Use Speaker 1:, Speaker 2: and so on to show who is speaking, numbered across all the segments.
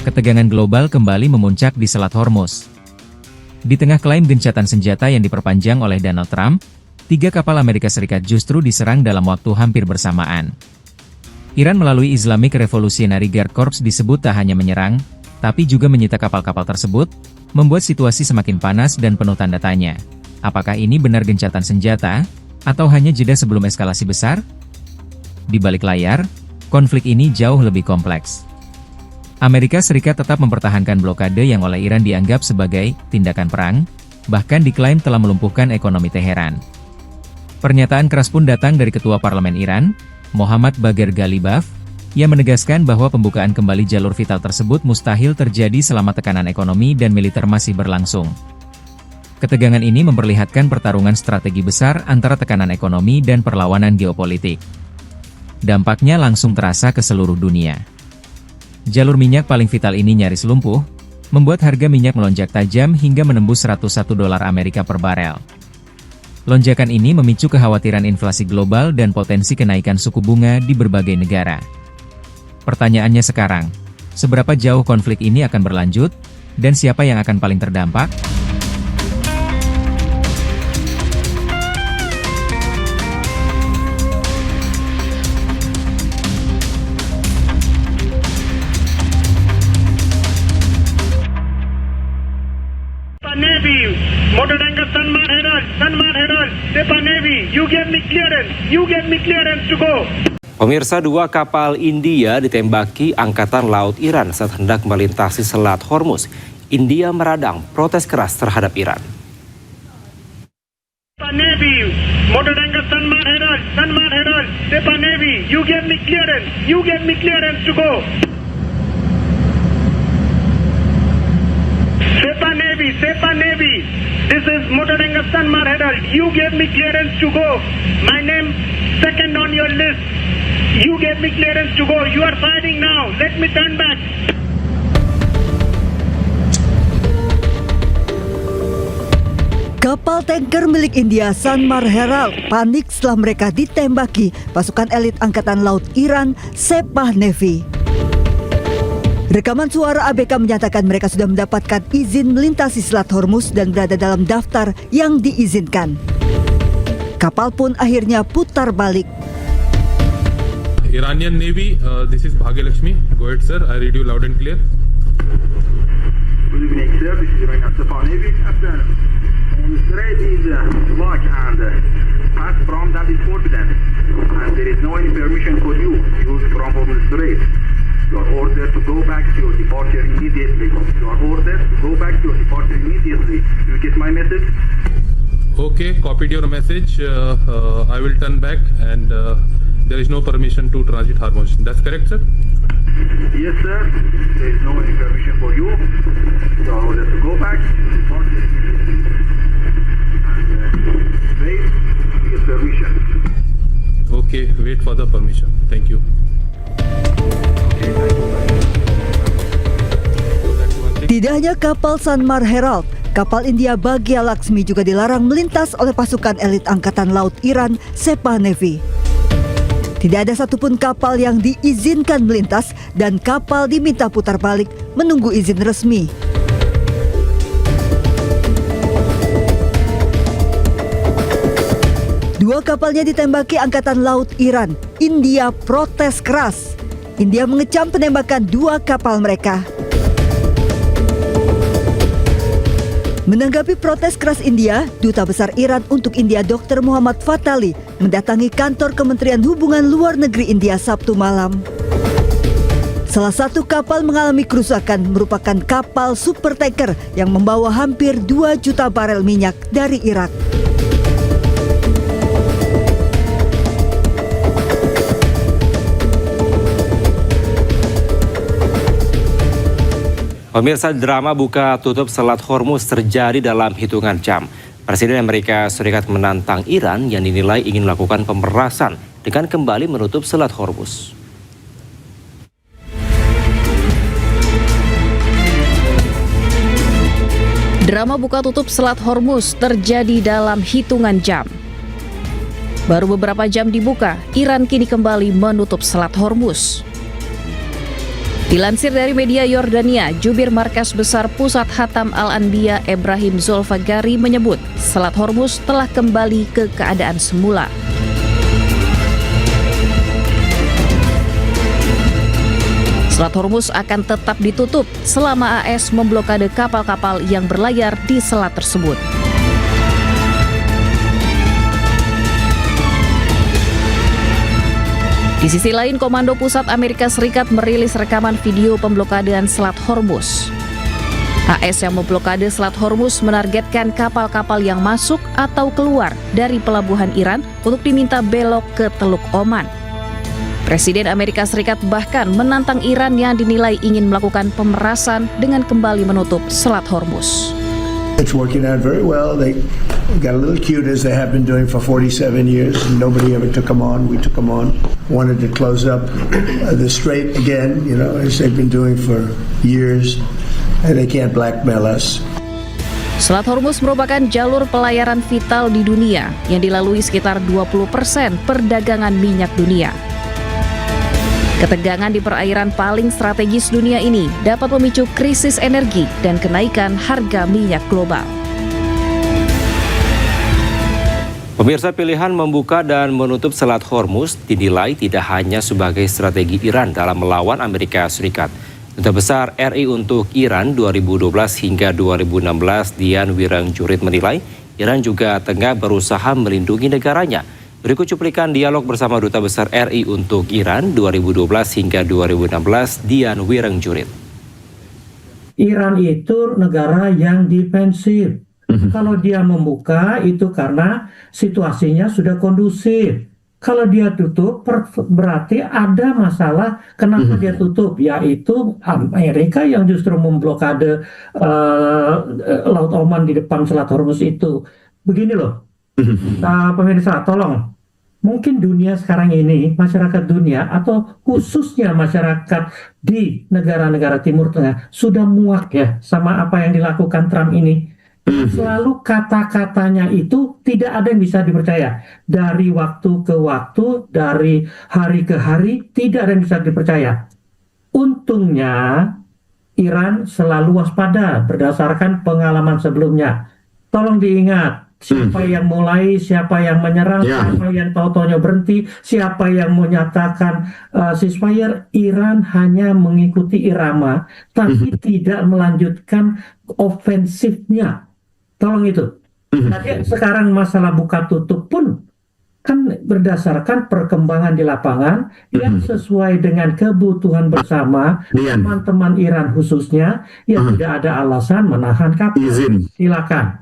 Speaker 1: Ketegangan global kembali memuncak di Selat Hormuz. Di tengah klaim gencatan senjata yang diperpanjang oleh Donald Trump, 3 kapal Amerika Serikat justru diserang dalam waktu hampir bersamaan. Iran melalui Islamic Revolutionary Guard Corps disebut tak hanya menyerang, tapi juga menyita kapal-kapal tersebut, membuat situasi semakin panas dan penuh tanda tanya. Apakah ini benar gencatan senjata, atau hanya jeda sebelum eskalasi besar? Di balik layar, konflik ini jauh lebih kompleks. Amerika Serikat tetap mempertahankan blokade yang oleh Iran dianggap sebagai tindakan perang, bahkan diklaim telah melumpuhkan ekonomi Teheran. Pernyataan keras pun datang dari Ketua Parlemen Iran, Mohammad Bagher Ghalibaf, yang menegaskan bahwa pembukaan kembali jalur vital tersebut mustahil terjadi selama tekanan ekonomi dan militer masih berlangsung. Ketegangan ini memperlihatkan pertarungan strategi besar antara tekanan ekonomi dan perlawanan geopolitik. Dampaknya langsung terasa ke seluruh dunia. Jalur minyak paling vital ini nyaris lumpuh, membuat harga minyak melonjak tajam hingga menembus $101 Amerika per barel. Lonjakan ini memicu kekhawatiran inflasi global dan potensi kenaikan suku bunga di berbagai negara. Pertanyaannya sekarang, seberapa jauh konflik ini akan berlanjut, dan siapa yang akan paling terdampak?
Speaker 2: Navy, motor tanker Sanmar Herald, Sepa Navy, you give me clearance to go.
Speaker 3: Pemirsa, 2 kapal India ditembaki Angkatan Laut Iran saat hendak melintasi Selat Hormuz. India meradang protes keras terhadap Iran.
Speaker 2: Navy, motor tanker Sanmar Herald, Sepa Navy, you give me clearance to go. Sepa Navy, this is motor tanker Sanmar Herald, you gave me clearance to go. My name second on your list. You gave me clearance to go. You are fighting now. Let me turn back.
Speaker 4: Kapal tanker milik India Sanmar Herald panik setelah mereka ditembaki pasukan elit Angkatan Laut Iran, Sepah Navy. Rekaman suara ABK menyatakan mereka sudah mendapatkan izin melintasi Selat Hormuz dan berada dalam daftar yang diizinkan. Kapal pun akhirnya putar balik.
Speaker 5: Iranian Navy, this is Bhagyalakshmi. Go ahead, sir. I read you loud and clear.
Speaker 6: Good evening, sir. This is Iranian Sepa Navy. After on the strait is locked and pass from that is forbidden. And there is no any permission for you to use from the strait. You are ordered to go back to your departure immediately. You are ordered to go back to your departure immediately. You get my message?
Speaker 5: Okay, copied your message. I will turn back and there is no permission to transit Hormuz. That's correct, sir?
Speaker 6: Yes, sir. There is no any permission for you. You are ordered to go back to your departure immediately. And wait to get permission.
Speaker 5: Okay, wait for the permission. Thank you.
Speaker 4: Tidak hanya kapal Sanmar Herald, kapal India Bhagyalakshmi juga dilarang melintas oleh pasukan elit Angkatan Laut Iran, Sepah Navy. Tidak ada satupun kapal yang diizinkan melintas dan kapal diminta putar balik menunggu izin resmi. Dua kapalnya ditembaki Angkatan Laut Iran. India protes keras. India mengecam penembakan 2 kapal mereka. Menanggapi protes keras India, Duta Besar Iran untuk India Dr. Muhammad Fatali mendatangi kantor Kementerian Hubungan Luar Negeri India Sabtu malam. Salah satu kapal mengalami kerusakan merupakan kapal super tanker yang membawa hampir 2 juta barel minyak dari Irak.
Speaker 3: Pemirsa, drama buka tutup Selat Hormuz terjadi dalam hitungan jam. Presiden Amerika Serikat menantang Iran yang dinilai ingin melakukan pemerasan dengan kembali menutup Selat Hormuz.
Speaker 7: Drama buka tutup Selat Hormuz terjadi dalam hitungan jam. Baru beberapa jam dibuka, Iran kini kembali menutup Selat Hormuz. Dilansir dari media Yordania, Jubir Markas Besar Pusat Hatam Al-Anbiya Ibrahim Zulfagari menyebut Selat Hormuz telah kembali ke keadaan semula. Selat Hormuz akan tetap ditutup selama AS memblokade kapal-kapal yang berlayar di selat tersebut. Di sisi lain, Komando Pusat Amerika Serikat merilis rekaman video pemblokadean Selat Hormuz. AS yang memblokade Selat Hormuz menargetkan kapal-kapal yang masuk atau keluar dari pelabuhan Iran untuk diminta belok ke Teluk Oman. Presiden Amerika Serikat bahkan menantang Iran yang dinilai ingin melakukan pemerasan dengan kembali menutup Selat Hormuz.
Speaker 8: It's working out very well. They got a little cute as they have been doing for 47 years. Nobody ever took them on. We took them on. Wanted to close up the strait again, as they've been doing for years. And they can't blackmail us.
Speaker 7: Selat Hormuz merupakan jalur pelayaran vital di dunia yang dilalui sekitar 20% perdagangan minyak dunia. Ketegangan di perairan paling strategis dunia ini dapat memicu krisis energi dan kenaikan harga minyak global.
Speaker 3: Pemirsa, pilihan membuka dan menutup Selat Hormuz dinilai tidak hanya sebagai strategi Iran dalam melawan Amerika Serikat. Duta Besar RI untuk Iran 2012 hingga 2016 Dian Wirangjurit menilai Iran juga tengah berusaha melindungi negaranya. Berikut cuplikan dialog bersama Duta Besar RI untuk Iran 2012 hingga 2016 Dian Wirangjurit.
Speaker 9: Iran itu negara yang defensif. Kalau dia membuka itu karena situasinya sudah kondusif. Kalau dia tutup berarti ada masalah. Kenapa dia tutup? Yaitu Amerika yang justru memblokade Laut Oman di depan Selat Hormuz itu. Begini loh, pemirsa, tolong. Mungkin dunia sekarang ini, masyarakat dunia atau khususnya masyarakat di negara-negara Timur Tengah sudah muak ya sama apa yang dilakukan Trump ini. Selalu kata-katanya itu tidak ada yang bisa dipercaya. Dari waktu ke waktu, dari hari ke hari, tidak ada yang bisa dipercaya. Untungnya Iran selalu waspada berdasarkan pengalaman sebelumnya. Tolong diingat, siapa yang mulai, siapa yang menyerang, siapa yang tahu-taunya berhenti, siapa yang menyatakan ceasefire. Iran hanya mengikuti irama, tapi tidak melanjutkan ofensifnya. Tolong itu. Jadi sekarang masalah buka tutup pun kan berdasarkan perkembangan di lapangan yang sesuai dengan kebutuhan bersama teman-teman Iran khususnya, yang tidak ada alasan menahan kapal. Silakan.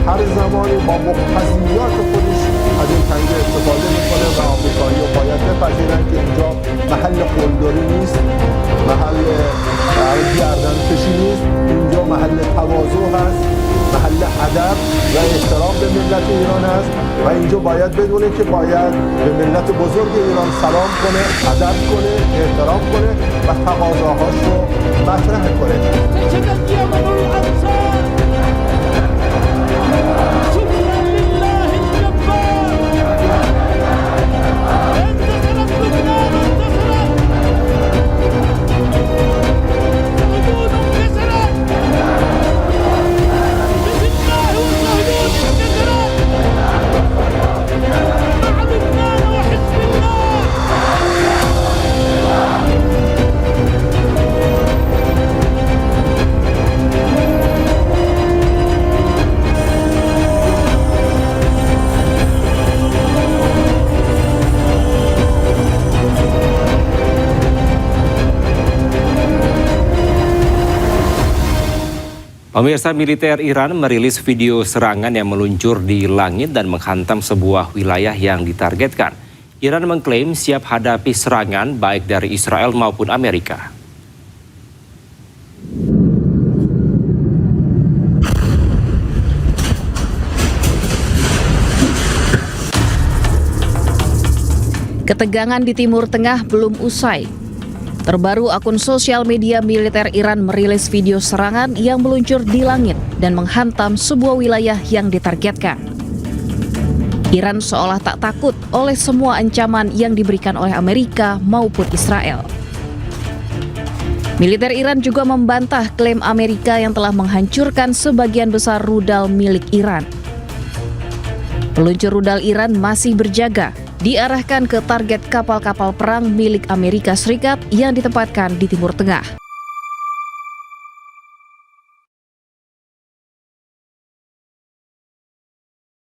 Speaker 10: هر زمانی با مقتضیات خودش از این تنگه استفاده میکنه و آمریکایی‌ها باید بپذیرن که اینجا محل قلدری نیست، محل گردنکشی نیست، اینجا محل تواضع هست، محل ادب و احترام به ملت ایران است و اینجا باید بدونه که باید به ملت بزرگ ایران سلام کنه، ادب کنه، احترام کنه و تقاضاهاش رو مطرح کنه.
Speaker 3: Pemirsa, militer Iran merilis video serangan yang meluncur di langit dan menghantam sebuah wilayah yang ditargetkan. Iran mengklaim siap hadapi serangan baik dari Israel maupun Amerika.
Speaker 7: Ketegangan di Timur Tengah belum usai. Terbaru, akun sosial media militer Iran merilis video serangan yang meluncur di langit dan menghantam sebuah wilayah yang ditargetkan. Iran seolah tak takut oleh semua ancaman yang diberikan oleh Amerika maupun Israel. Militer Iran juga membantah klaim Amerika yang telah menghancurkan sebagian besar rudal milik Iran. Peluncur rudal Iran masih berjaga, diarahkan ke target kapal-kapal perang milik Amerika Serikat yang ditempatkan di Timur Tengah.